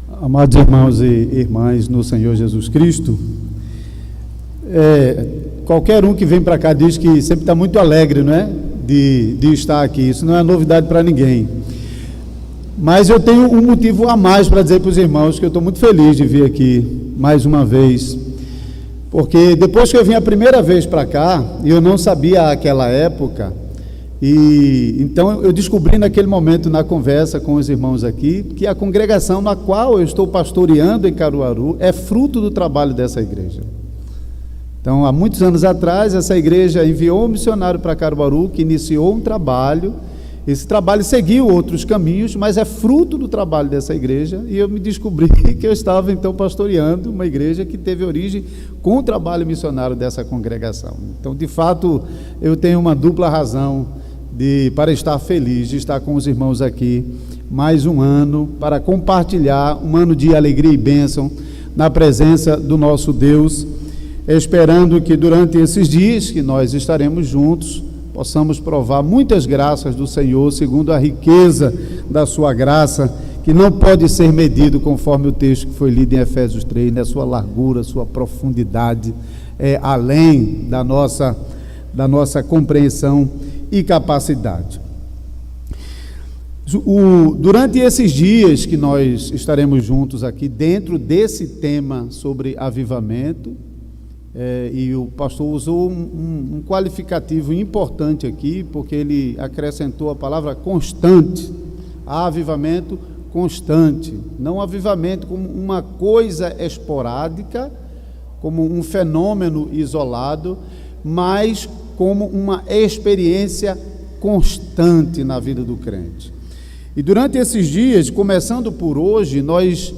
Amados irmãos e irmãs no Senhor Jesus Cristo, qualquer um que vem para cá diz que sempre está muito alegre, não é? De estar aqui. Isso não é novidade para ninguém. Mas eu tenho um motivo a mais para dizer para os irmãos que eu estou muito feliz de vir aqui mais uma vez. Porque depois que eu vim a primeira vez para cá, e eu não sabia aquela época, e então eu descobri naquele momento, na conversa com os irmãos aqui, que a congregação na qual eu estou pastoreando em Caruaru é fruto do trabalho dessa igreja. Então, há muitos anos atrás, essa igreja enviou um missionário para Caruaru, que iniciou um trabalho. Esse trabalho seguiu outros caminhos, mas é fruto do trabalho dessa igreja, e eu me descobri que eu estava então pastoreando uma igreja que teve origem com o trabalho missionário dessa congregação. Então, de fato, eu tenho uma dupla razão para estar feliz de estar com os irmãos aqui mais um ano, para compartilhar um ano de alegria e bênção na presença do nosso Deus, esperando que durante esses dias que nós estaremos juntos, possamos provar muitas graças do Senhor, segundo a riqueza da sua graça, que não pode ser medido, conforme o texto que foi lido em Efésios 3, né? Sua largura, sua profundidade, além da nossa compreensão e capacidade. Durante esses dias que nós estaremos juntos aqui, dentro desse tema sobre avivamento, e o pastor usou um qualificativo importante aqui, porque ele acrescentou a palavra constante, avivamento constante, não avivamento como uma coisa esporádica, como um fenômeno isolado, mas como uma experiência constante na vida do crente. E durante esses dias, começando por hoje, nós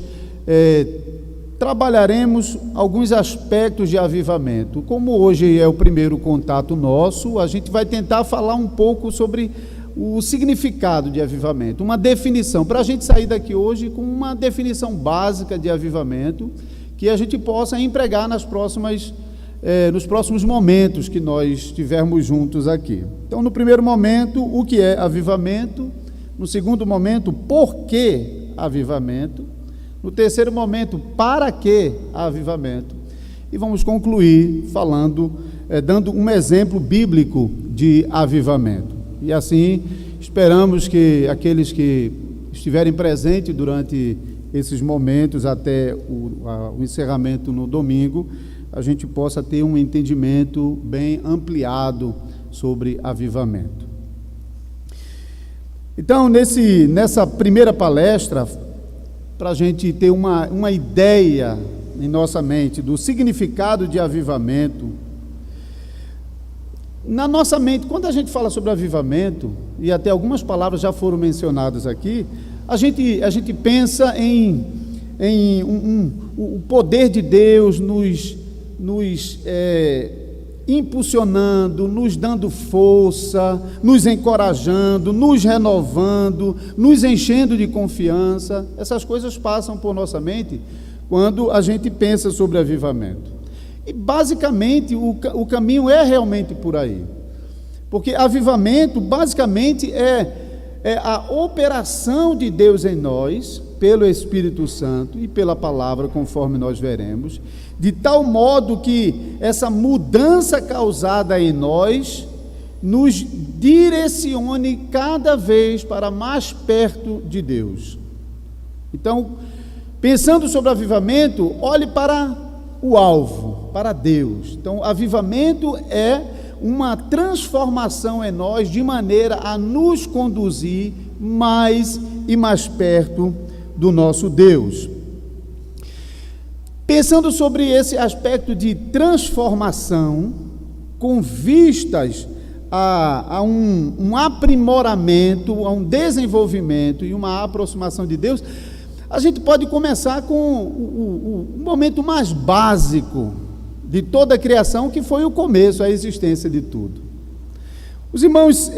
trabalharemos alguns aspectos de avivamento. Como hoje é o primeiro contato nosso, a gente vai tentar falar um pouco sobre o significado de avivamento, uma definição, para a gente sair daqui hoje com uma definição básica de avivamento, que a gente possa empregar nos próximos momentos que nós estivermos juntos aqui. Então, no primeiro momento, o que é avivamento? No segundo momento, por que avivamento? No terceiro momento, para que avivamento? E vamos concluir falando, dando um exemplo bíblico de avivamento. E assim, esperamos que aqueles que estiverem presentes durante esses momentos, até o encerramento no domingo, a gente possa ter um entendimento bem ampliado sobre avivamento. Então, nessa primeira palestra, para a gente ter uma ideia em nossa mente do significado de avivamento. Na nossa mente, quando a gente fala sobre avivamento, e até algumas palavras já foram mencionadas aqui, a gente pensa em o poder de Deus nos impulsionando, nos dando força, nos encorajando, nos renovando, nos enchendo de confiança. Essas coisas passam por nossa mente quando a gente pensa sobre avivamento. E basicamente o caminho é realmente por aí, porque avivamento basicamente é a operação de Deus em nós, pelo Espírito Santo e pela palavra, conforme nós veremos, de tal modo que essa mudança causada em nós nos direcione cada vez para mais perto de Deus. Então, pensando sobre avivamento, olhe para o alvo, para Deus. Então, avivamento é uma transformação em nós de maneira a nos conduzir mais e mais perto do nosso Deus. Pensando sobre esse aspecto de transformação, com vistas a um aprimoramento, a um desenvolvimento e uma aproximação de Deus, a gente pode começar com o momento mais básico de toda a criação, que foi o começo, a existência de tudo. Os irmãos,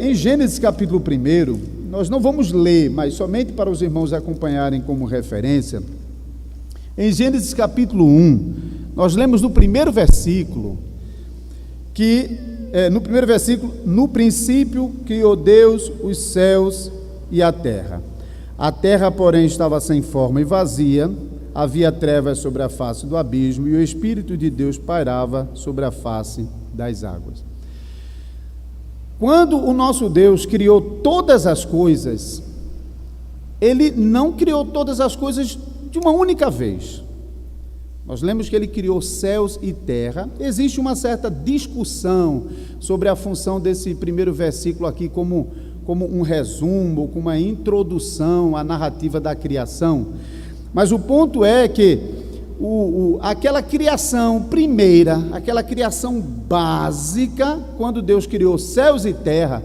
em Gênesis capítulo 1, nós não vamos ler, mas somente para os irmãos acompanharem como referência. Em Gênesis capítulo 1, nós lemos no primeiro versículo, no princípio criou Deus os céus e a terra. A terra, porém, estava sem forma e vazia, havia trevas sobre a face do abismo, e o Espírito de Deus pairava sobre a face das águas. Quando o nosso Deus criou todas as coisas, Ele não criou todas as coisas de uma única vez. Nós lemos que Ele criou céus e terra. Existe uma certa discussão sobre a função desse primeiro versículo aqui como um resumo, como uma introdução à narrativa da criação. Mas o ponto é que aquela criação primeira, aquela criação básica, quando Deus criou céus e terra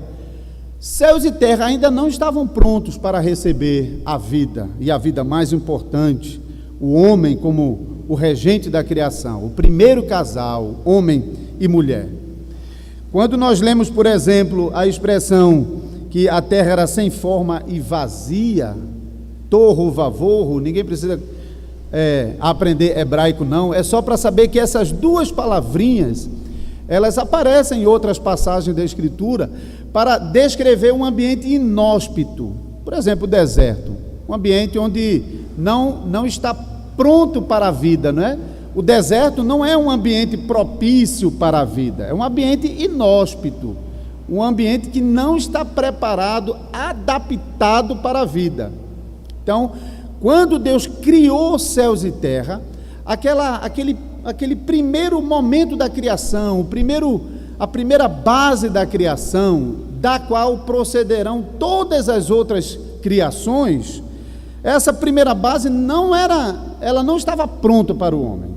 ainda não estavam prontos para receber a vida, e a vida mais importante, o homem como o regente da criação, o primeiro casal, homem e mulher. Quando nós lemos, por exemplo, a expressão que a terra era sem forma e vazia, torro vavorro, ninguém precisa aprender hebraico não, é só para saber que essas duas palavrinhas, elas aparecem em outras passagens da Escritura para descrever um ambiente inóspito, por exemplo, o deserto, um ambiente onde não está pronto para a vida, não é? O deserto não é um ambiente propício para a vida, é um ambiente inóspito, um ambiente que não está preparado, adaptado para a vida. Então, quando Deus criou céus e terra, aquele primeiro momento da criação, a primeira base da criação, da qual procederão todas as outras criações, essa primeira base ela não estava pronta para o homem.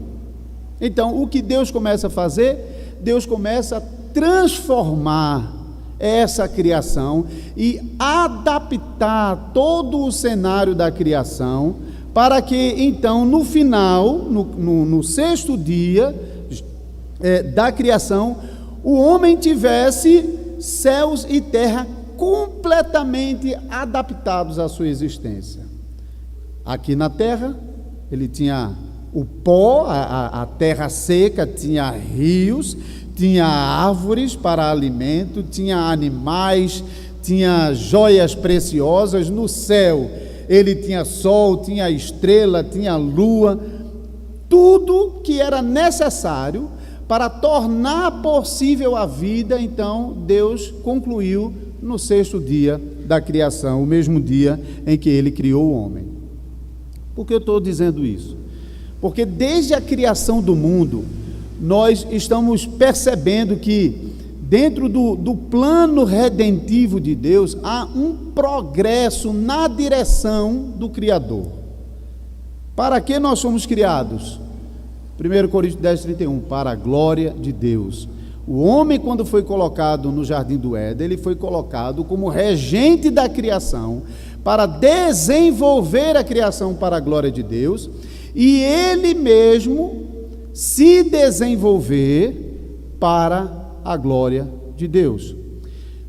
Então, o que Deus começa a fazer? Deus começa a transformar essa criação e adaptar todo o cenário da criação para que então no final, no sexto dia da criação, o homem tivesse céus e terra completamente adaptados à sua existência. Aqui na terra ele tinha o pó, a terra seca, tinha rios, tinha árvores para alimento, tinha animais, tinha joias preciosas. No céu ele tinha sol, tinha estrela, tinha lua, tudo que era necessário para tornar possível a vida. Então Deus concluiu no sexto dia da criação, o mesmo dia em que Ele criou o homem. Por que eu estou dizendo isso? Porque desde a criação do mundo, nós estamos percebendo que dentro do plano redentivo de Deus, há um progresso na direção do Criador. Para que nós somos criados? 1 Coríntios 10:31, para a glória de Deus. O homem, quando foi colocado no jardim do Éden, ele foi colocado como regente da criação, para desenvolver a criação para a glória de Deus, e ele mesmo se desenvolver para a glória de Deus.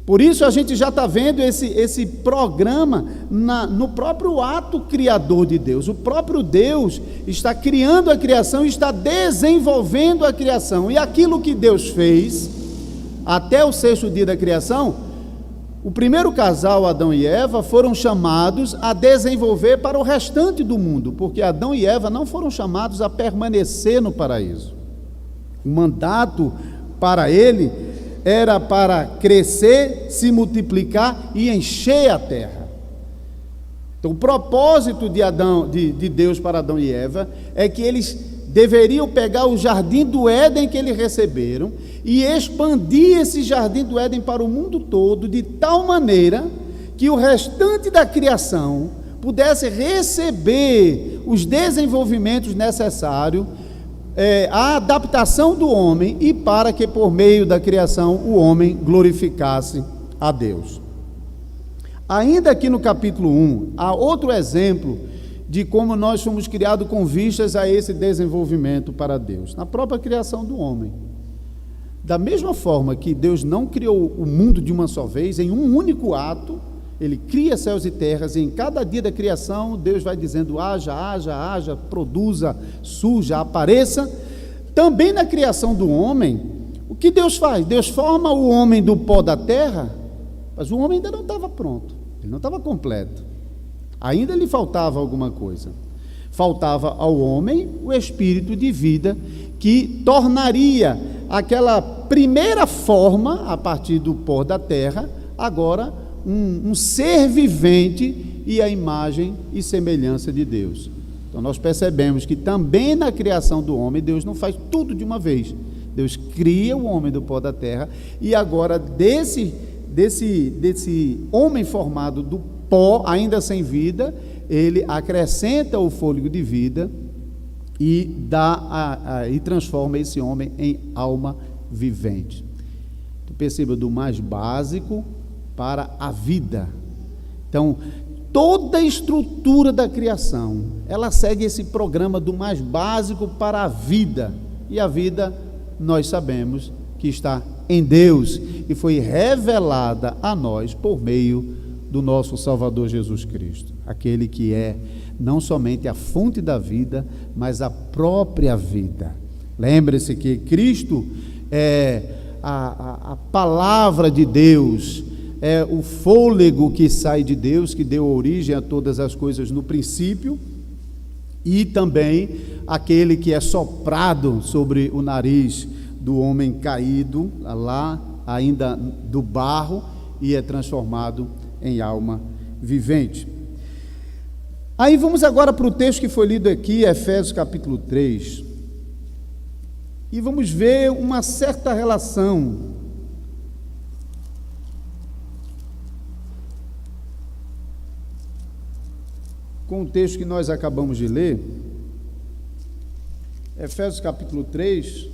Por isso a gente já está vendo esse programa no próprio ato criador de Deus. O próprio Deus está criando a criação, está desenvolvendo a criação, e aquilo que Deus fez até o sexto dia da criação, o primeiro casal, Adão e Eva, foram chamados a desenvolver para o restante do mundo, porque Adão e Eva não foram chamados a permanecer no paraíso. O mandato para ele era para crescer, se multiplicar e encher a terra. Então, o propósito de Deus para Adão e Eva é que eles deveriam pegar o jardim do Éden que eles receberam e expandir esse jardim do Éden para o mundo todo, de tal maneira que o restante da criação pudesse receber os desenvolvimentos necessários, a adaptação do homem, e para que por meio da criação o homem glorificasse a Deus. Ainda aqui no capítulo 1, há outro exemplo de como nós fomos criados com vistas a esse desenvolvimento para Deus, na própria criação do homem. Da mesma forma que Deus não criou o mundo de uma só vez, em um único ato, Ele cria céus e terras, e em cada dia da criação, Deus vai dizendo: haja, haja, haja, produza, surja, apareça. Também na criação do homem, o que Deus faz? Deus forma o homem do pó da terra, mas o homem ainda não estava pronto, ele não estava completo. Ainda lhe faltava alguma coisa. Faltava ao homem o espírito de vida que tornaria aquela primeira forma, a partir do pó da terra, agora um ser vivente e a imagem e semelhança de Deus. Então nós percebemos que também na criação do homem, Deus não faz tudo de uma vez. Deus cria o homem do pó da terra e agora desse homem formado do pó, ainda sem vida, ele acrescenta o fôlego de vida e e transforma esse homem em alma vivente. Então, perceba, do mais básico para a vida. Então, toda a estrutura da criação, ela segue esse programa do mais básico para a vida. E a vida, nós sabemos que está em Deus e foi revelada a nós por meio do nosso Salvador Jesus Cristo, aquele que é não somente a fonte da vida, mas a própria vida. Lembre-se que Cristo é a palavra de Deus, é o fôlego que sai de Deus, que deu origem a todas as coisas no princípio, e também aquele que é soprado sobre o nariz do homem caído, lá ainda do barro, e é transformado em alma vivente. Aí vamos agora para o texto que foi lido aqui, Efésios capítulo 3, e vamos ver uma certa relação com o texto que nós acabamos de ler, Efésios capítulo 3,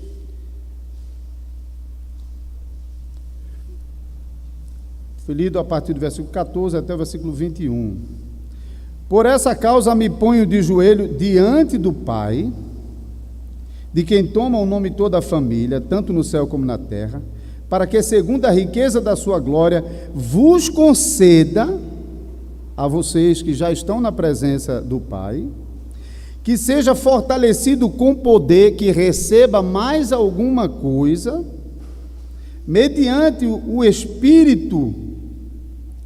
foi lido a partir do versículo 14 até o versículo 21. Por essa causa me ponho de joelho diante do Pai, de quem toma o nome toda a família, tanto no céu como na terra, para que, segundo a riqueza da sua glória, vos conceda, a vocês que já estão na presença do Pai, que seja fortalecido com poder, que receba mais alguma coisa, mediante o Espírito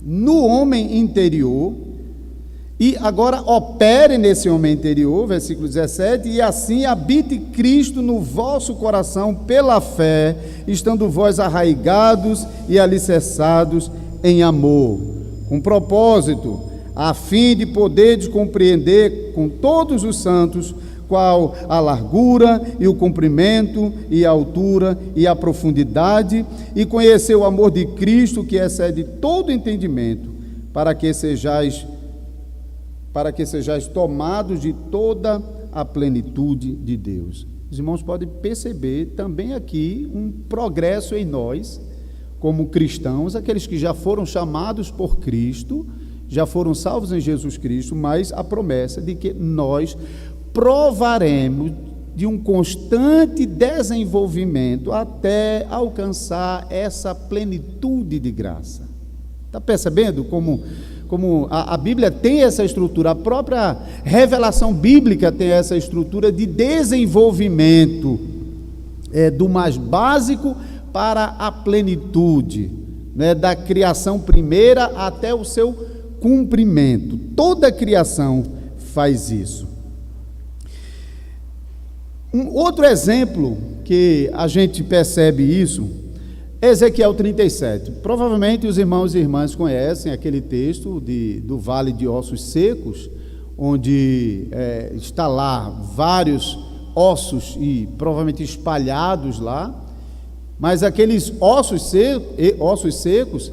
no homem interior, e agora opere nesse homem interior, versículo 17, e assim habite Cristo no vosso coração pela fé, estando vós arraigados e alicerçados em amor, com propósito, a fim de poderes compreender com todos os santos qual a largura e o comprimento e a altura e a profundidade, e conhecer o amor de Cristo que excede todo entendimento, para que sejais tomados de toda a plenitude de Deus. Os irmãos podem perceber também aqui um progresso em nós, como cristãos, aqueles que já foram chamados por Cristo, já foram salvos em Jesus Cristo, mas a promessa de que nós provaremos de um constante desenvolvimento até alcançar essa plenitude de graça. Está percebendo como a Bíblia tem essa estrutura, a própria revelação bíblica tem essa estrutura de desenvolvimento do mais básico para a plenitude, né, da criação primeira até o seu cumprimento. Toda a criação faz isso. Um outro exemplo que a gente percebe isso é Ezequiel 37. Provavelmente os irmãos e irmãs conhecem aquele texto do Vale de Ossos Secos, onde está lá vários ossos e provavelmente espalhados lá, mas aqueles ossos secos,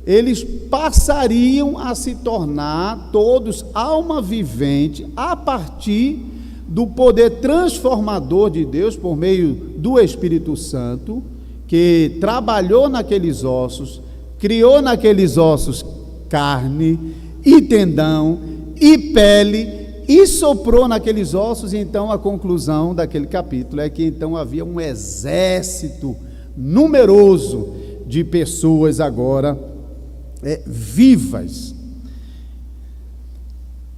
eles passariam a se tornar todos alma vivente a partir do poder transformador de Deus por meio do Espírito Santo, que trabalhou naqueles ossos, criou naqueles ossos carne e tendão e pele e soprou naqueles ossos. E então a conclusão daquele capítulo é que então havia um exército numeroso de pessoas agora vivas.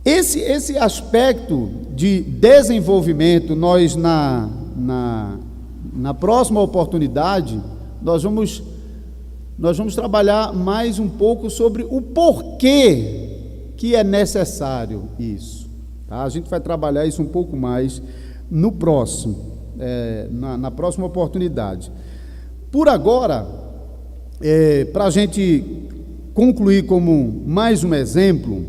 Esse aspecto de desenvolvimento, nós na próxima oportunidade, nós vamos trabalhar mais um pouco sobre o porquê que é necessário isso. Tá? A gente vai trabalhar isso um pouco mais no próximo, na próxima oportunidade. Por agora, para a gente concluir como mais um exemplo,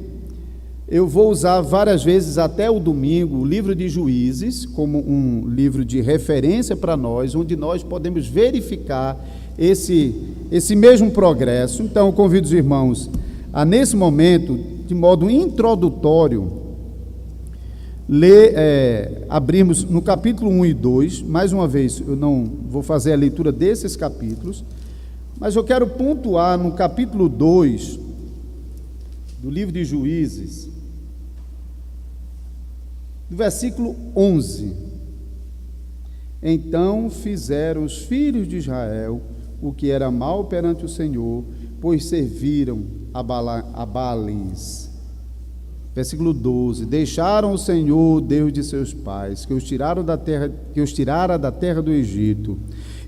eu vou usar várias vezes até o domingo o livro de Juízes como um livro de referência para nós, onde nós podemos verificar esse mesmo progresso. Então, eu convido os irmãos a, nesse momento, de modo introdutório, abrirmos no capítulo 1 e 2. Mais uma vez, eu não vou fazer a leitura desses capítulos, mas eu quero pontuar no capítulo 2 do livro de Juízes, do versículo 11. Então fizeram os filhos de Israel o que era mal perante o Senhor, pois serviram a Baales. Versículo 12: deixaram o Senhor, Deus de seus pais, que os tirara da terra do Egito,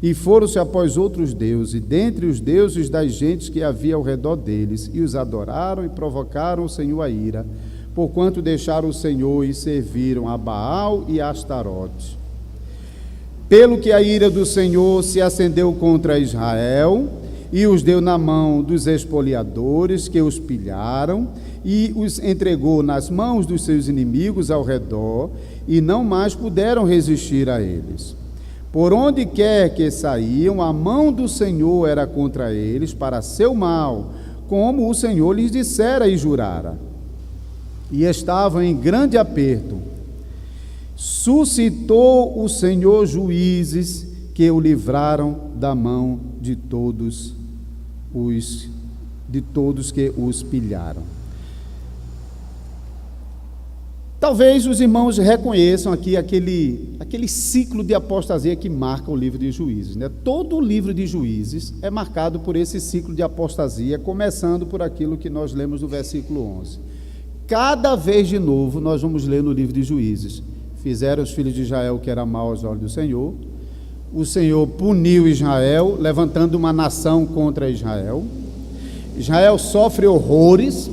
e foram-se após outros deuses, dentre os deuses das gentes que havia ao redor deles, e os adoraram e provocaram o Senhor a ira, porquanto deixaram o Senhor e serviram a Baal e a Astarote. Pelo que a ira do Senhor se acendeu contra Israel, e os deu na mão dos expoliadores, que os pilharam, e os entregou nas mãos dos seus inimigos ao redor, e não mais puderam resistir a eles. Por onde quer que saíam, a mão do Senhor era contra eles, para seu mal, como o Senhor lhes dissera e jurara. E estavam em grande aperto. Suscitou o Senhor juízes que o livraram da mão de todos que os pilharam. Talvez os irmãos reconheçam aqui aquele ciclo de apostasia que marca o livro de Juízes, né? Todo o livro de Juízes é marcado por esse ciclo de apostasia, começando por aquilo que nós lemos no versículo 11. Cada vez de novo nós vamos ler no livro de Juízes: fizeram os filhos de Israel o que era mal aos olhos do Senhor, o Senhor puniu Israel, levantando uma nação contra Israel. Israel sofre horrores.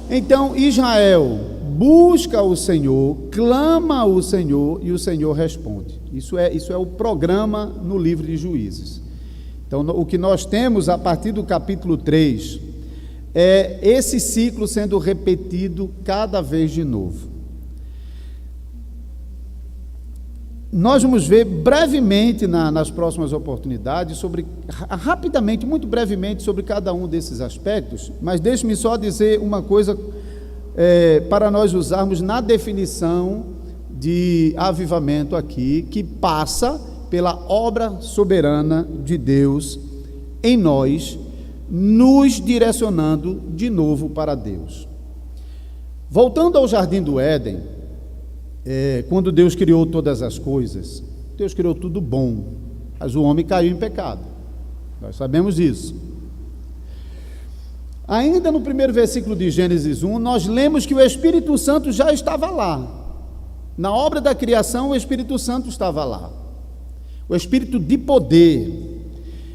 Então Israel busca o Senhor, clama ao Senhor, e o Senhor responde. Isso é o programa no livro de Juízes. Então, o que nós temos a partir do capítulo 3 é esse ciclo sendo repetido cada vez de novo. Nós vamos ver brevemente nas próximas oportunidades, rapidamente, muito brevemente, sobre cada um desses aspectos, mas deixe-me só dizer uma coisa para nós usarmos na definição de avivamento aqui, que passa pela obra soberana de Deus em nós, nos direcionando de novo para Deus. Voltando ao Jardim do Éden, quando Deus criou todas as coisas, Deus criou tudo bom, mas o homem caiu em pecado, nós sabemos isso. Ainda no primeiro versículo de Gênesis 1, nós lemos que o Espírito Santo já estava lá. Na obra da criação, o Espírito Santo estava lá. O Espírito de poder,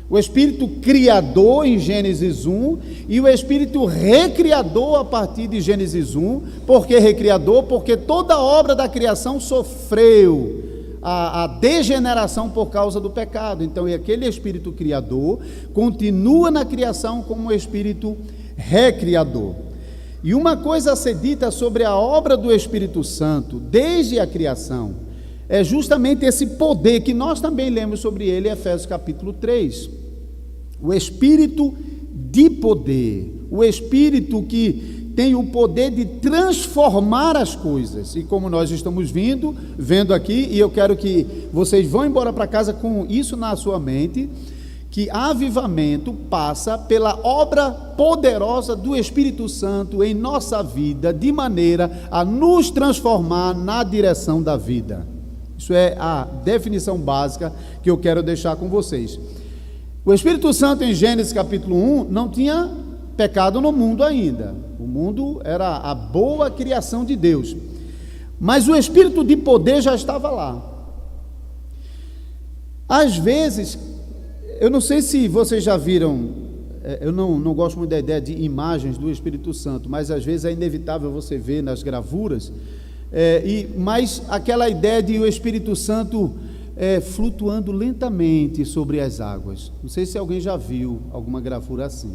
o Espírito criador em Gênesis 1 e o Espírito recriador a partir de Gênesis 1. Por que recriador? Porque toda a obra da criação sofreu a degeneração por causa do pecado. Então, aquele Espírito criador continua na criação como Espírito recriador. E uma coisa a ser dita sobre a obra do Espírito Santo desde a criação é justamente esse poder que nós também lemos sobre ele em Efésios capítulo 3. O Espírito de poder, o Espírito que tem o poder de transformar as coisas. E como nós estamos vendo aqui, e eu quero que vocês vão embora para casa com isso na sua mente, que avivamento passa pela obra poderosa do Espírito Santo em nossa vida, de maneira a nos transformar na direção da vida. Isso é a definição básica que eu quero deixar com vocês. O Espírito Santo em Gênesis capítulo 1 não tinha pecado no mundo ainda. O mundo era a boa criação de Deus. Mas o Espírito de poder já estava lá. Às vezes, eu não sei se vocês já viram eu não gosto muito da ideia de imagens do Espírito Santo, mas às vezes é inevitável você ver nas gravuras, mas aquela ideia de o Espírito Santo flutuando lentamente sobre as águas. Não sei se alguém já viu alguma gravura assim.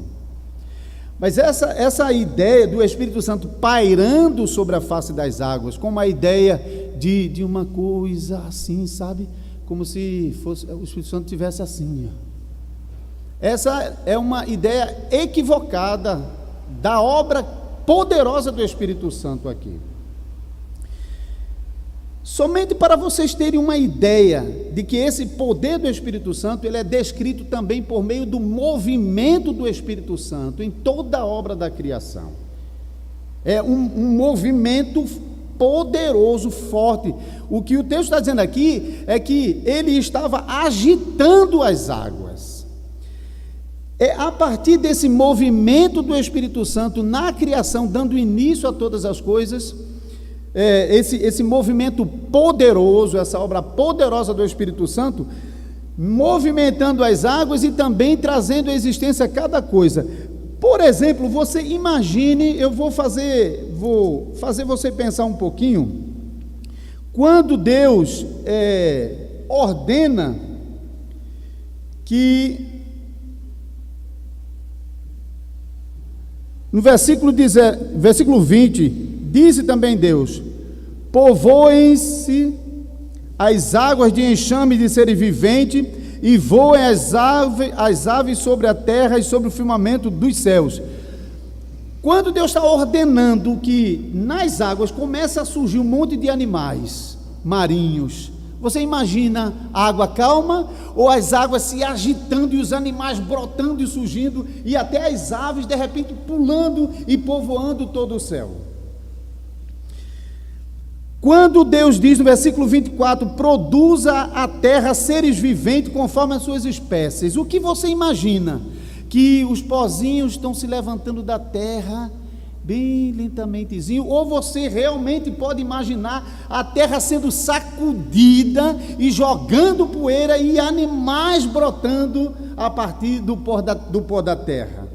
Mas essa ideia do Espírito Santo pairando sobre a face das águas, como a ideia de uma coisa assim, sabe? Como se fosse, o Espírito Santo estivesse assim. Essa é uma ideia equivocada da obra poderosa do Espírito Santo aqui. Somente para vocês terem uma ideia de que esse poder do Espírito Santo, ele é descrito também por meio do movimento do Espírito Santo em toda a obra da criação. É um movimento poderoso, forte. O que o texto está dizendo aqui é que ele estava agitando as águas. É a partir desse movimento do Espírito Santo na criação, dando início a todas as coisas, esse movimento poderoso, essa obra poderosa do Espírito Santo, movimentando as águas e também trazendo à existência cada coisa. Por exemplo, você imagine, eu vou fazer você pensar um pouquinho, quando Deus ordena que, no versículo 20, disse também Deus: povoem-se as águas de enxame de seres viventes, e voem as aves sobre a terra e sobre o firmamento dos céus. Quando Deus está ordenando que nas águas comece a surgir um monte de animais marinhos, você imagina a água calma ou as águas se agitando e os animais brotando e surgindo, e até as aves de repente pulando e povoando todo o céu? Quando Deus diz no versículo 24, produza a terra seres viventes conforme as suas espécies, o que você imagina? Que os pozinhos estão se levantando da terra, bem lentamentezinho, ou você realmente pode imaginar a terra sendo sacudida e jogando poeira e animais brotando a partir do pó da terra?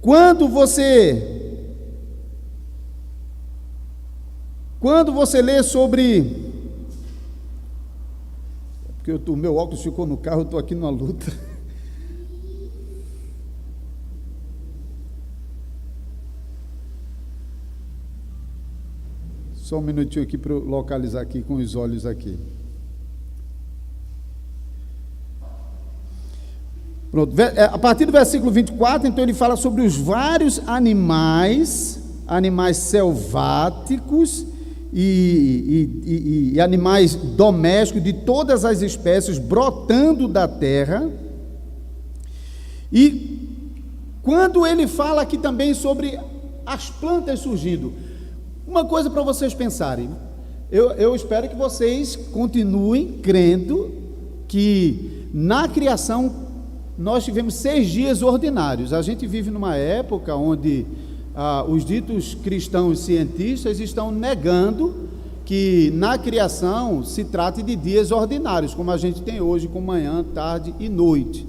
Quando você lê sobre... Porque o meu óculos ficou no carro, eu estou aqui numa luta. Só um minutinho aqui para eu localizar aqui com os olhos aqui. Pronto. A partir do versículo 24, então ele fala sobre os vários animais selváticos e animais domésticos de todas as espécies brotando da terra. E quando ele fala aqui também sobre as plantas surgindo, uma coisa para vocês pensarem, eu espero que vocês continuem crendo que na criação nós tivemos 6 dias ordinários. A gente vive numa época onde os ditos cristãos cientistas estão negando que na criação se trate de dias ordinários, como a gente tem hoje, com manhã, tarde e noite.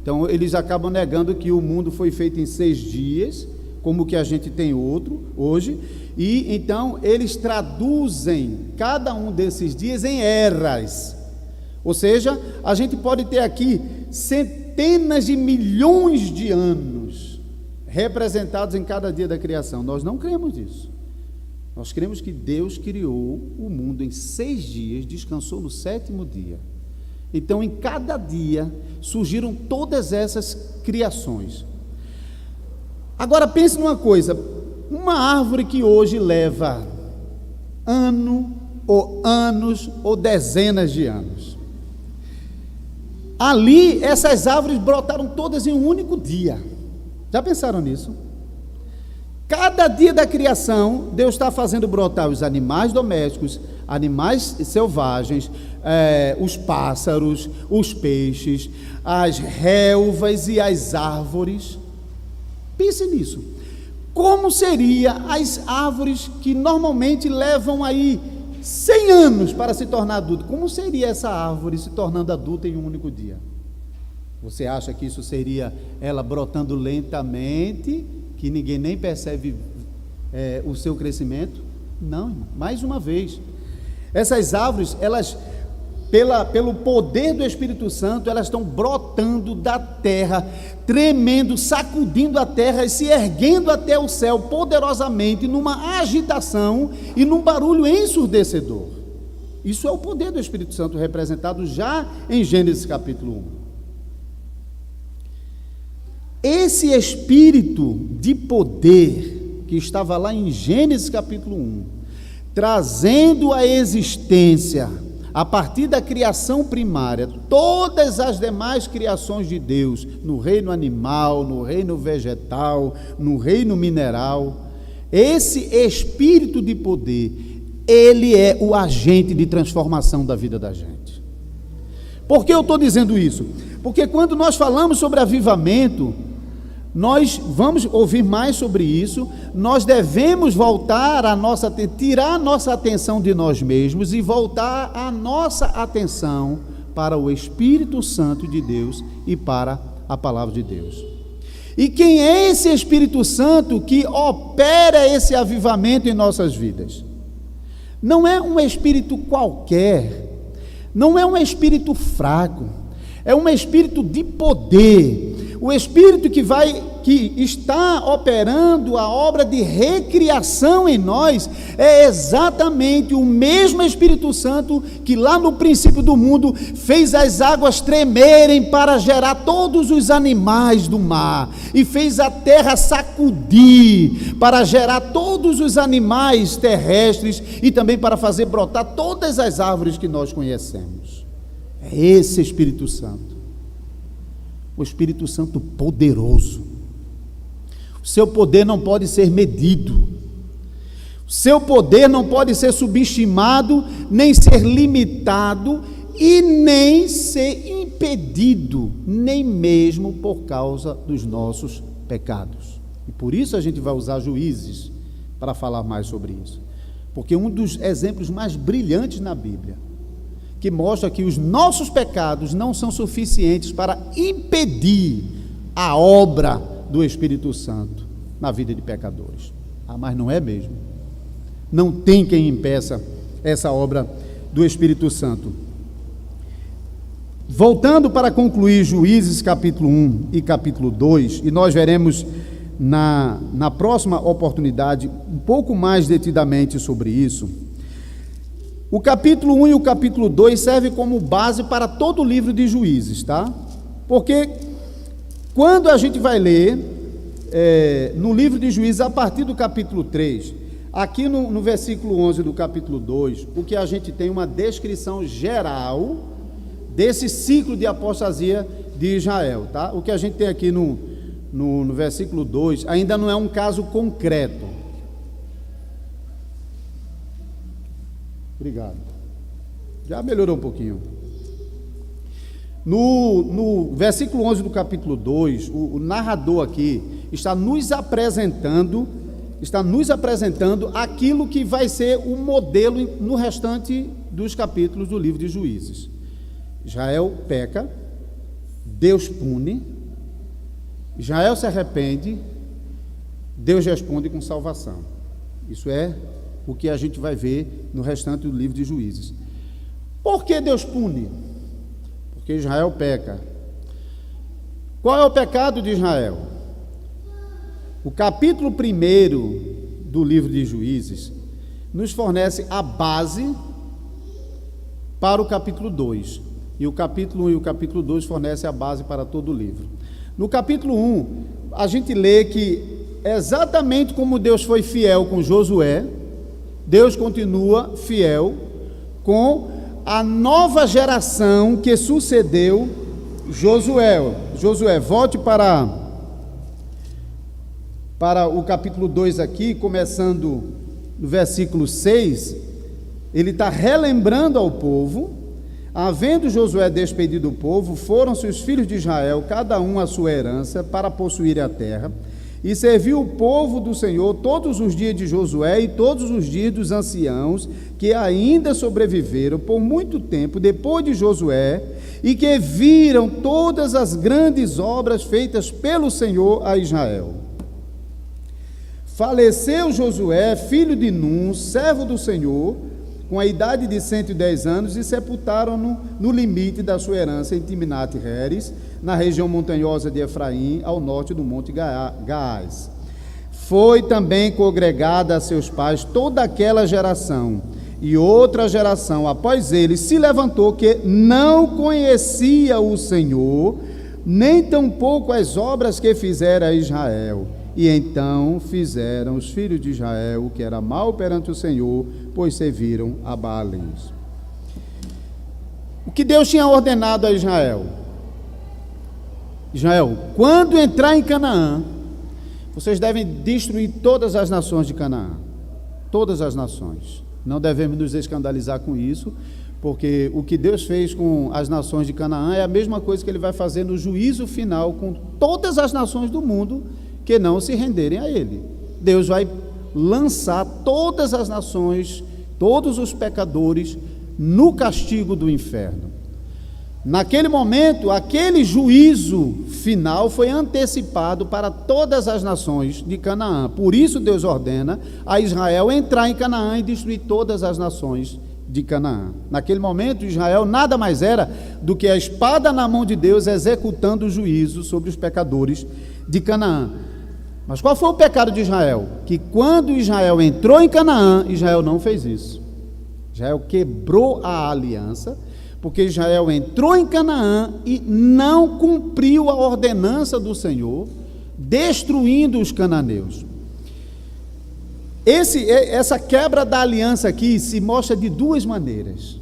Então eles acabam negando que o mundo foi feito em 6 dias, como que a gente tem hoje, e então eles traduzem cada um desses dias em eras, ou seja, a gente pode ter aqui centenas de milhões de anos representados em cada dia da criação. Nós não cremos nisso. Nós cremos que Deus criou o mundo em 6 dias, descansou no 7º dia. Então, em cada dia surgiram todas essas criações. Agora pense numa coisa, uma árvore que hoje leva anos ou dezenas de anos, ali essas árvores brotaram todas em um único dia. Já pensaram nisso? Cada dia da criação, Deus está fazendo brotar os animais domésticos, animais selvagens, os pássaros, os peixes, as relvas e as árvores. Pense nisso. Como seria as árvores que normalmente levam aí 100 anos para se tornar adulto? Como seria essa árvore se tornando adulta em um único dia? Você acha que isso seria ela brotando lentamente, que ninguém nem percebe o seu crescimento? Não, irmão. Mais uma vez, essas árvores, elas, pelo poder do Espírito Santo, elas estão brotando da terra, tremendo, sacudindo a terra e se erguendo até o céu poderosamente, numa agitação e num barulho ensurdecedor. Isso é o poder do Espírito Santo representado já em Gênesis capítulo 1. Esse espírito de poder que estava lá em Gênesis capítulo 1, trazendo à existência, a partir da criação primária, todas as demais criações de Deus, no reino animal, no reino vegetal, no reino mineral, esse espírito de poder, ele é o agente de transformação da vida da gente. Por que eu estou dizendo isso? Porque quando nós falamos sobre avivamento, nós vamos ouvir mais sobre isso, nós devemos voltar tirar a nossa atenção de nós mesmos e voltar a nossa atenção para o Espírito Santo de Deus e para a Palavra de Deus. E quem é esse Espírito Santo que opera esse avivamento em nossas vidas? Não é um espírito qualquer, não é um espírito fraco, é um espírito de poder. O Espírito que está operando a obra de recriação em nós é exatamente o mesmo Espírito Santo que lá no princípio do mundo fez as águas tremerem para gerar todos os animais do mar e fez a terra sacudir para gerar todos os animais terrestres e também para fazer brotar todas as árvores que nós conhecemos. É esse Espírito Santo. O Espírito Santo poderoso. O seu poder não pode ser medido. O seu poder não pode ser subestimado, nem ser limitado e nem ser impedido, nem mesmo por causa dos nossos pecados. E por isso a gente vai usar Juízes para falar mais sobre isso. Porque um dos exemplos mais brilhantes na Bíblia, que mostra que os nossos pecados não são suficientes para impedir a obra do Espírito Santo na vida de pecadores. Mas não é mesmo. Não tem quem impeça essa obra do Espírito Santo. Voltando para concluir Juízes capítulo 1 e capítulo 2, e nós veremos na próxima oportunidade um pouco mais detidamente sobre isso. O capítulo 1 e o capítulo 2 servem como base para todo o livro de Juízes, tá? Porque quando a gente vai ler no livro de Juízes, a partir do capítulo 3, aqui no versículo 11 do capítulo 2, o que a gente tem uma descrição geral desse ciclo de apostasia de Israel, tá? O que a gente tem aqui no versículo 2 ainda não é um caso concreto. Obrigado. Já melhorou um pouquinho. No versículo 11 do capítulo 2, o narrador aqui está nos apresentando aquilo que vai ser o modelo no restante dos capítulos do livro de Juízes. Israel peca, Deus pune, Israel se arrepende, Deus responde com salvação. Isso é o que a gente vai ver no restante do livro de Juízes. Por que Deus pune? Porque Israel peca. Qual é o pecado de Israel? O capítulo 1 do livro de Juízes nos fornece a base para o capítulo 2. E o capítulo 1 e o capítulo 2 fornecem a base para todo o livro. No capítulo 1, a gente lê que exatamente como Deus foi fiel com Josué, Deus continua fiel com a nova geração que sucedeu Josué. Josué, volte para o capítulo 2 aqui, começando no versículo 6, ele está relembrando ao povo: havendo Josué despedido o povo, foram-se os filhos de Israel, cada um a sua herança, para possuir a terra. E serviu o povo do Senhor todos os dias de Josué e todos os dias dos anciãos que ainda sobreviveram por muito tempo depois de Josué, e que viram todas as grandes obras feitas pelo Senhor a Israel. Faleceu Josué, filho de Num, servo do Senhor, com a idade de 110 anos, e sepultaram-no no limite da sua herança em Timnat-Heres, na região montanhosa de Efraim, ao norte do monte Gaás. Foi também congregada a seus pais toda aquela geração, e outra geração após ele se levantou que não conhecia o Senhor, nem tampouco as obras que fizera Israel. E então fizeram os filhos de Israel o que era mal perante o Senhor, pois serviram a Baalins. O que Deus tinha ordenado a Israel? Israel, quando entrar em Canaã, vocês devem destruir todas as nações de Canaã. Todas as nações. Não devemos nos escandalizar com isso, porque o que Deus fez com as nações de Canaã é a mesma coisa que Ele vai fazer no juízo final com todas as nações do mundo que não se renderem a Ele. Deus vai lançar todas as nações, todos os pecadores, no castigo do inferno. Naquele momento, aquele juízo final foi antecipado para todas as nações de Canaã. Por isso Deus ordena a Israel entrar em Canaã e destruir todas as nações de Canaã. Naquele momento, Israel nada mais era do que a espada na mão de Deus executando o juízo sobre os pecadores de Canaã. Mas qual foi o pecado de Israel? Que quando Israel entrou em Canaã, Israel não fez isso. Israel quebrou a aliança, porque Israel entrou em Canaã e não cumpriu a ordenança do Senhor, destruindo os cananeus. Essa quebra da aliança aqui se mostra de duas maneiras.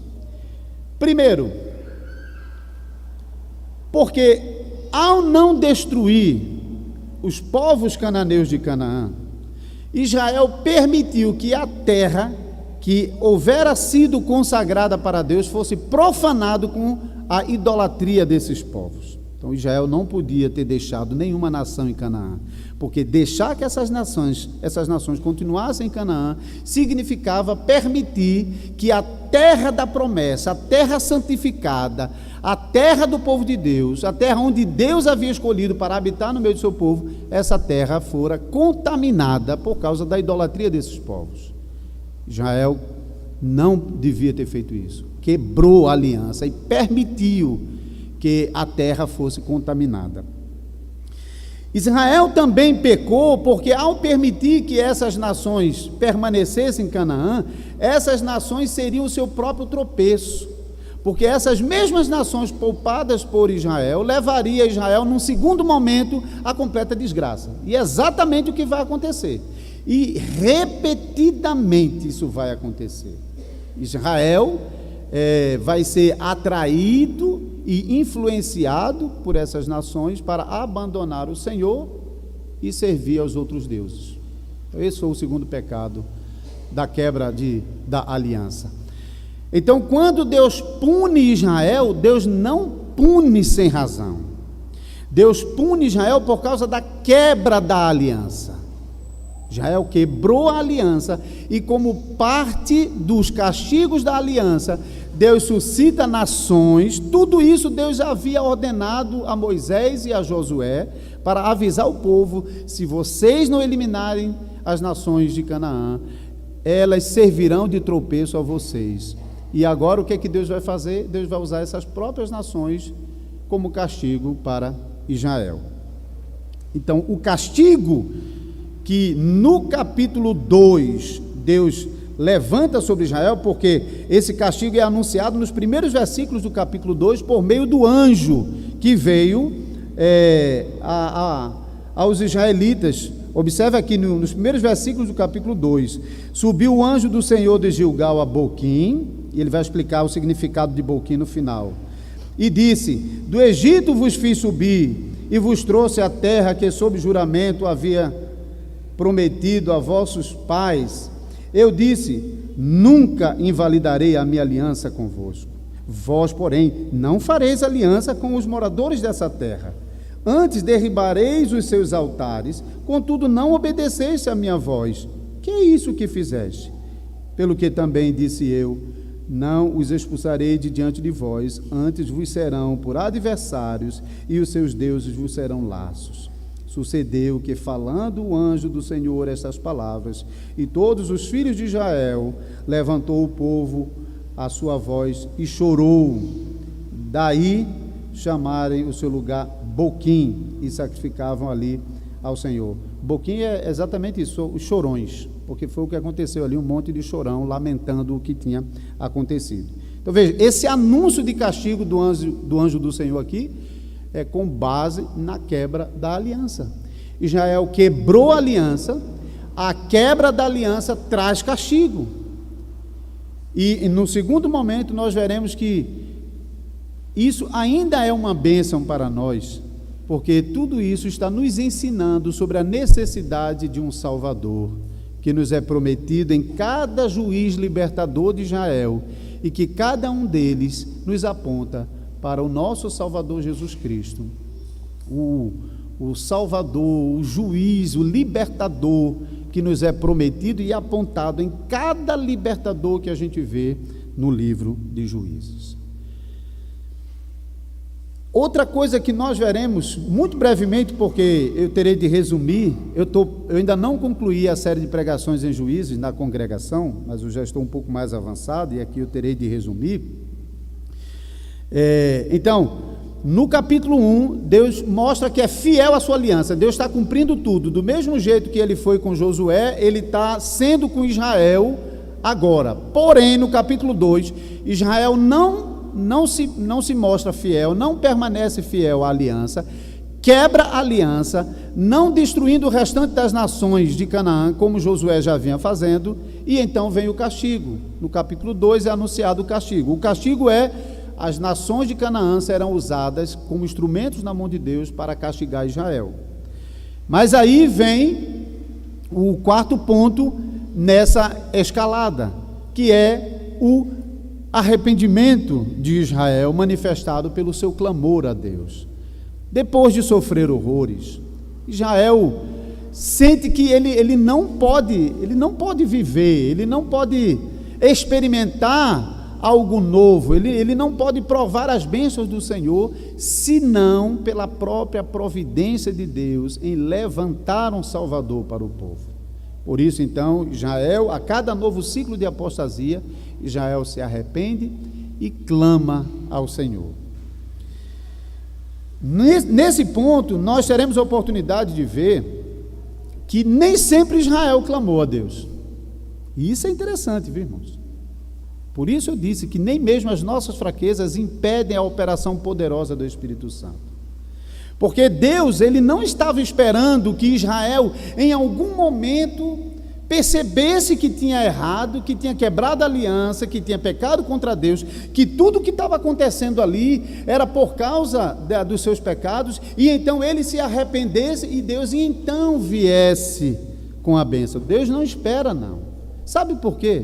Primeiro, porque ao não destruir os povos cananeus de Canaã, Israel permitiu que a terra que houvera sido consagrada para Deus fosse profanado com a idolatria desses povos. Então Israel não podia ter deixado nenhuma nação em Canaã, porque deixar que essas nações continuassem em Canaã significava permitir que a terra da promessa, a terra santificada, a terra do povo de Deus, a terra onde Deus havia escolhido para habitar no meio do seu povo, essa terra fora contaminada por causa da idolatria desses povos. Israel não devia ter feito isso, quebrou a aliança e permitiu que a terra fosse contaminada. Israel também pecou porque, ao permitir que essas nações permanecessem em Canaã, essas nações seriam o seu próprio tropeço, porque essas mesmas nações poupadas por Israel levaria Israel, num segundo momento, à completa desgraça. E é exatamente o que vai acontecer. E repetidamente isso vai acontecer. Israel vai ser atraído e influenciado por essas nações para abandonar o Senhor e servir aos outros deuses. Esse foi o segundo pecado da quebra da aliança. Então, quando Deus pune Israel, Deus não pune sem razão. Deus pune Israel por causa da quebra da aliança. Israel quebrou a aliança e, como parte dos castigos da aliança, Deus suscita nações. Tudo isso Deus já havia ordenado a Moisés e a Josué para avisar o povo: se vocês não eliminarem as nações de Canaã, elas servirão de tropeço a vocês. E agora o que é que Deus vai fazer? Deus vai usar essas próprias nações como castigo para Israel. Então, o castigo que no capítulo 2 Deus levanta sobre Israel, porque esse castigo é anunciado nos primeiros versículos do capítulo 2 por meio do anjo que veio aos israelitas. Observe aqui nos primeiros versículos do capítulo 2: subiu o anjo do Senhor de Gilgal a Boquim, e ele vai explicar o significado de Boquim no final, e disse: do Egito vos fiz subir e vos trouxe a terra que sob juramento havia prometido a vossos pais. Eu disse: nunca invalidarei a minha aliança convosco. Vós, porém, não fareis aliança com os moradores dessa terra. Antes derribareis os seus altares, contudo não obedeceste à minha voz. Que é isso que fizeste? Pelo que também disse eu: não os expulsarei de diante de vós, antes vos serão por adversários, e os seus deuses vos serão laços. Sucedeu que, falando o anjo do Senhor estas palavras, e todos os filhos de Israel, levantou o povo a sua voz e chorou. Daí chamarem o seu lugar Boquim, e sacrificavam ali ao Senhor. Boquim é exatamente isso, os chorões, porque foi o que aconteceu ali, um monte de chorão lamentando o que tinha acontecido. Então veja, esse anúncio de castigo do anjo do Senhor aqui é com base na quebra da aliança. Israel quebrou a aliança, a quebra da aliança traz castigo. E no segundo momento nós veremos que isso ainda é uma bênção para nós, porque tudo isso está nos ensinando sobre a necessidade de um Salvador, que nos é prometido em cada juiz libertador de Israel, e que cada um deles nos aponta para o nosso Salvador Jesus Cristo, o Salvador, o juiz, o libertador, que nos é prometido e apontado em cada libertador que a gente vê no livro de Juízes. Outra coisa que nós veremos, muito brevemente, porque eu terei de resumir, eu ainda não concluí a série de pregações em Juízes na congregação, mas eu já estou um pouco mais avançado, e aqui eu terei de resumir. Então, no capítulo 1, Deus mostra que é fiel à sua aliança, Deus está cumprindo tudo, do mesmo jeito que ele foi com Josué, ele está sendo com Israel agora. Porém, no capítulo 2, Israel não se mostra fiel, não permanece fiel à aliança, quebra a aliança, não destruindo o restante das nações de Canaã, como Josué já vinha fazendo, e então vem o castigo. No capítulo 2 é anunciado o castigo. O castigo é: as nações de Canaã serão usadas como instrumentos na mão de Deus para castigar Israel. Mas aí vem o quarto ponto nessa escalada, que é o arrependimento de Israel manifestado pelo seu clamor a Deus. Depois de sofrer horrores, Israel sente que ele não pode viver, ele não pode experimentar algo novo, ele não pode provar as bênçãos do Senhor, senão pela própria providência de Deus em levantar um Salvador para o povo. Por isso, então, Israel, a cada novo ciclo de apostasia, Israel se arrepende e clama ao Senhor. Nesse ponto, nós teremos a oportunidade de ver que nem sempre Israel clamou a Deus. E isso é interessante, viu, irmãos? Por isso eu disse que nem mesmo as nossas fraquezas impedem a operação poderosa do Espírito Santo. Porque Deus, ele não estava esperando que Israel, em algum momento, percebesse que tinha errado, que tinha quebrado a aliança, que tinha pecado contra Deus, que tudo o que estava acontecendo ali era por causa dos seus pecados, e então ele se arrependesse e Deus então viesse com a bênção. Deus não espera, não. Sabe por quê?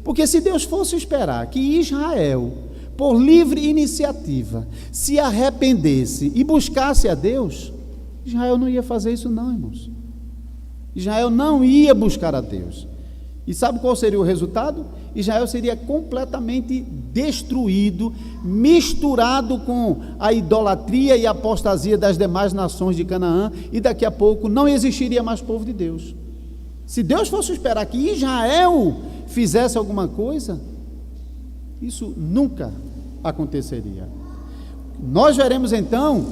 Porque se Deus fosse esperar que Israel, por livre iniciativa, se arrependesse e buscasse a Deus, Israel não ia fazer isso não, irmãos. Israel não ia buscar a Deus. E sabe qual seria o resultado? Israel seria completamente destruído, misturado com a idolatria e a apostasia das demais nações de Canaã, e daqui a pouco não existiria mais povo de Deus. Se Deus fosse esperar que Israel fizesse alguma coisa, isso nunca aconteceria. Nós veremos então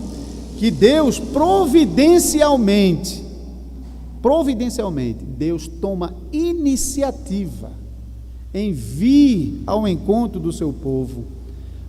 que Deus providencialmente, Deus toma iniciativa em vir ao encontro do seu povo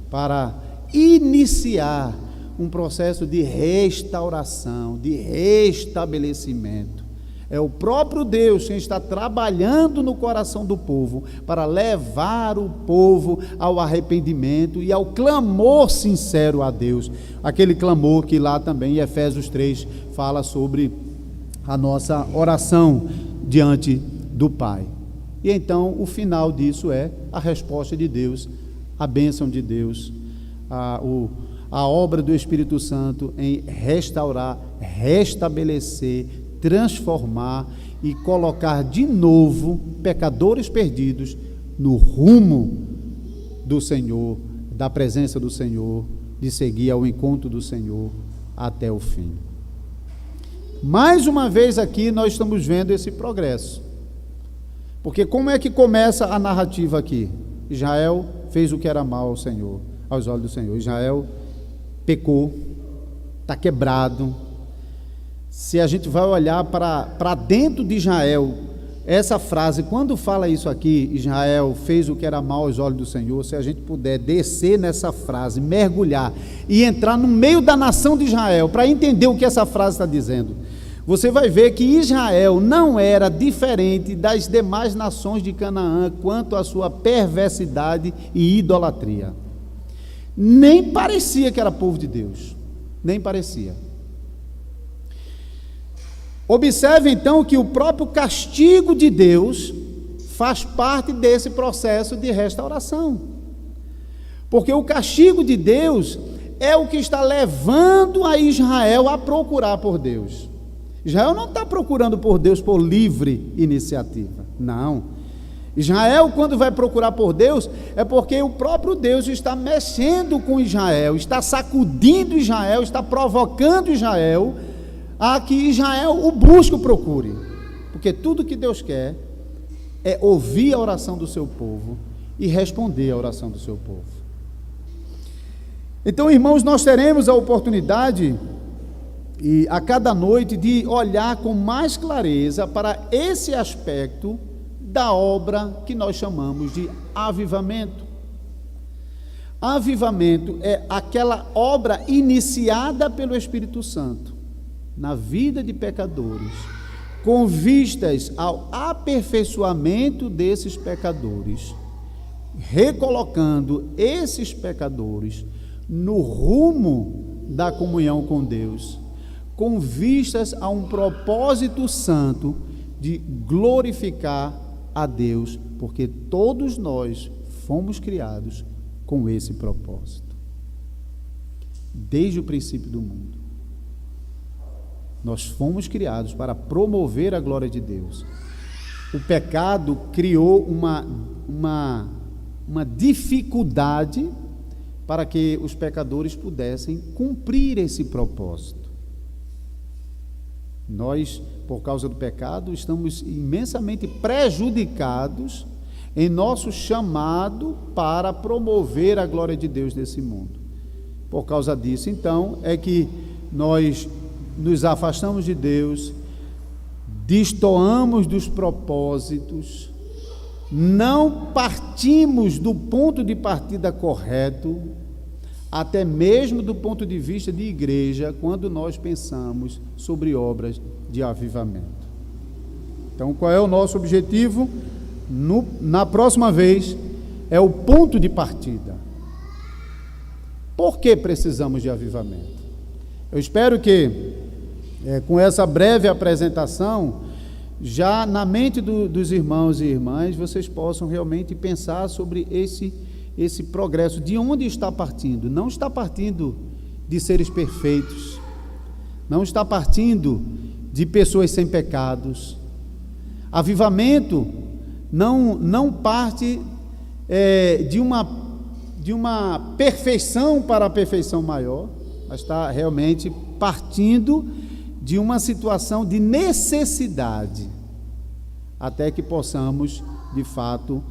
para iniciar um processo de restauração, de restabelecimento. É o próprio Deus quem está trabalhando no coração do povo para levar o povo ao arrependimento e ao clamor sincero a Deus. Aquele clamor que lá também em Efésios 3 fala sobre a nossa oração diante do Pai. E então o final disso é a resposta de Deus, a bênção de Deus, a obra do Espírito Santo em restaurar, restabelecer, transformar e colocar de novo pecadores perdidos no rumo do Senhor, da presença do Senhor, de seguir ao encontro do Senhor até o fim. Mais uma vez aqui nós estamos vendo esse progresso. Porque como é que começa a narrativa aqui? Israel fez o que era mal ao Senhor, aos olhos do Senhor. Israel pecou, está quebrado. Se a gente vai olhar para dentro de Israel, essa frase, quando fala isso aqui, Israel fez o que era mal aos olhos do Senhor, se a gente puder descer nessa frase, mergulhar e entrar no meio da nação de Israel, para entender o que essa frase está dizendo, você vai ver que Israel não era diferente das demais nações de Canaã quanto à sua perversidade e idolatria. Nem parecia que era povo de Deus, nem parecia. Observe então que o próprio castigo de Deus faz parte desse processo de restauração, porque o castigo de Deus é o que está levando a Israel a procurar por Deus. Israel não está procurando por Deus por livre iniciativa, não. Israel, quando vai procurar por Deus, é porque o próprio Deus está mexendo com Israel, está sacudindo Israel, está provocando Israel a que Israel o busque, o procure, porque tudo que Deus quer é ouvir a oração do seu povo e responder a oração do seu povo. Então, irmãos, nós teremos a oportunidade e a cada noite de olhar com mais clareza para esse aspecto da obra que nós chamamos de avivamento. Avivamento é aquela obra iniciada pelo Espírito Santo na vida de pecadores, com vistas ao aperfeiçoamento desses pecadores, recolocando esses pecadores no rumo da comunhão com Deus, com vistas a um propósito santo de glorificar a Deus, porque todos nós fomos criados com esse propósito, desde o princípio do mundo. Nós fomos criados para promover a glória de Deus. O pecado criou uma dificuldade para que os pecadores pudessem cumprir esse propósito. Nós, por causa do pecado, estamos imensamente prejudicados em nosso chamado para promover a glória de Deus nesse mundo. Por causa disso, então, é que nós nos afastamos de Deus, destoamos dos propósitos, não partimos do ponto de partida correto, até mesmo do ponto de vista de igreja, quando nós pensamos sobre obras de avivamento. Então, qual é o nosso objetivo? Na próxima vez, é o ponto de partida. Por que precisamos de avivamento? Eu espero que, com essa breve apresentação, já na mente dos irmãos e irmãs, vocês possam realmente pensar sobre esse progresso, de onde está partindo. Não está partindo de seres perfeitos, não está partindo de pessoas sem pecados. Avivamento não parte de uma perfeição para a perfeição maior, mas está realmente partindo de uma situação de necessidade, até que possamos, de fato,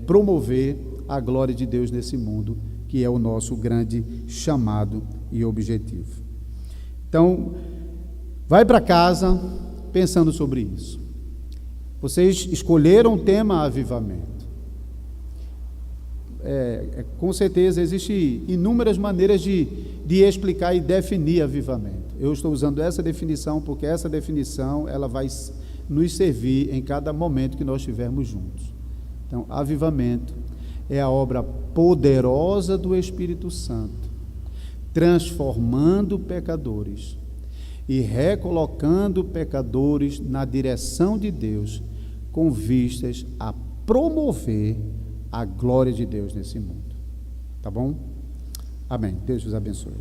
promover a glória de Deus nesse mundo, que é o nosso grande chamado e objetivo. Então, vai para casa pensando sobre isso. Vocês escolheram o tema avivamento. Com certeza existem inúmeras maneiras de explicar e definir avivamento. Eu estou usando essa definição porque essa definição ela vai nos servir em cada momento que nós estivermos juntos. Então, avivamento é a obra poderosa do Espírito Santo, transformando pecadores e recolocando pecadores na direção de Deus, com vistas a promover a glória de Deus nesse mundo. Tá bom? Amém. Deus os abençoe.